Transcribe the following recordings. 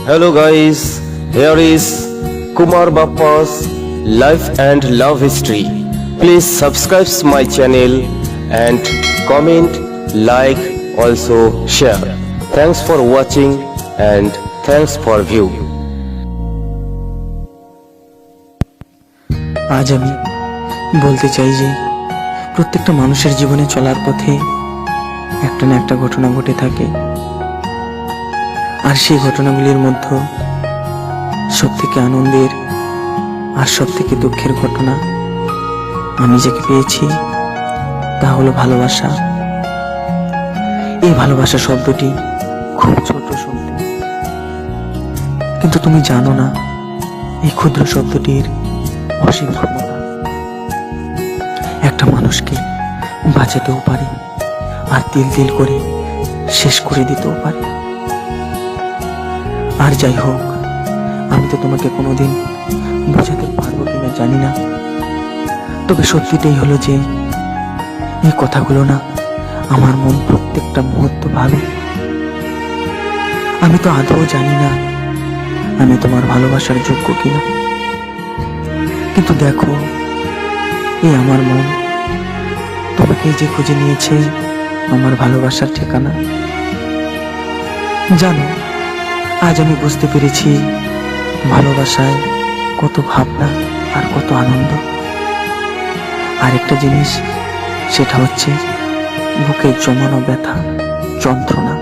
Hello guys, here is Kumar Bappa's Life and Love History. Please subscribe my channel and comment, like, also share. Thanks for watching and thanks for view. আজ আমি বলতে চাই যে প্রত্যেকটা মানুষের জীবনে চলার পথে একটা না একটা ঘটনা ঘটে থাকে, আর সেই ঘটনাগুলির মধ্যে সবথেকে আনন্দের আর সবথেকে দুঃখের ঘটনা আমি যাকে পেয়েছি তা হলো ভালোবাসা। এই ভালোবাসা শব্দটি খুব ছোট শুনতে, কিন্তু তুমি জানো না এই ক্ষুদ্র শব্দটির অসীম ক্ষমতা একটা মানুষকে বাঁচাতেও পারে আর তিল তিল করে শেষ করে দিতেও পারে। আর যাই হোক, আমি তো তোমাকে কোনোদিন বোঝাতে পারবো কিনা জানি না, তবে সত্যিটাই হলো যে এই কথাগুলো না আমার মন প্রত্যেকটা মুহূর্ত ভালো। আমি তো আদৌ জানি না আমি তোমার ভালোবাসার যোগ্য কিনা, কিন্তু দেখো এই আমার মন তোমাকে যে খুঁজে নিয়েছে আমার ভালোবাসার ঠিকানা। জানো, আজ আমি বুঝতে পেরেছি ভালোবাসায় কত ভাবনা আর কত আনন্দ। আর একটা জিনিস, সেটা হচ্ছে বুকের জমানো ব্যথা, যন্ত্রণা।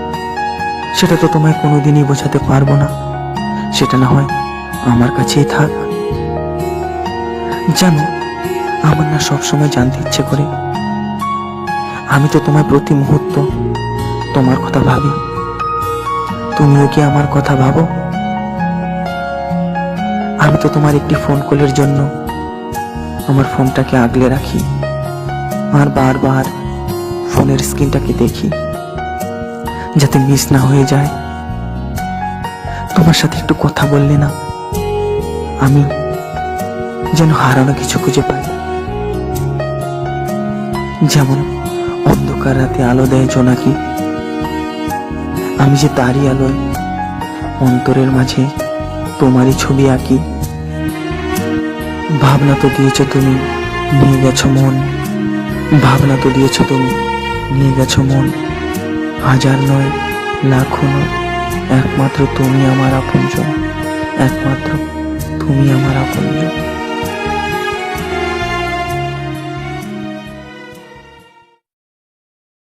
সেটা তো তোমায় কোনোদিনই বোঝাতে পারবো না, সেটা না হয় আমার কাছেই থাক। জানো, আমার না সবসময় জানতে ইচ্ছে করে আমি তো তোমায় প্রতি মুহূর্ত তোমার কথা ভাবি, তুমিও কি আমার কথা ভাবো? আমি তো তোমার একটি ফোন কলের জন্য আমার ফোনটাকে আগলে রাখি আর বারবার ফোনের স্ক্রিনটাকে দেখি যাতে মিস না হয়ে যায়। তোমার সাথে একটু কথা বললে না আমি যেন হারানো কিছু খুঁজে পাই। যেমন অন্ধকার রাতে আলো দেয় জোনাকি, আমি যে তারই আলোয় অন্তরের মাঝে তোমারই ছবি আঁকি। ভাবনা তো দিয়েছো তুমি, নিয়ে গেছো মন, ভাবনা তো দিয়েছো তুমি, নিয়ে গেছো মন। হাজার নয়, লাখো নয়, একমাত্র তুমি আমার আপনজন, একমাত্র তুমি আমার আপনজন।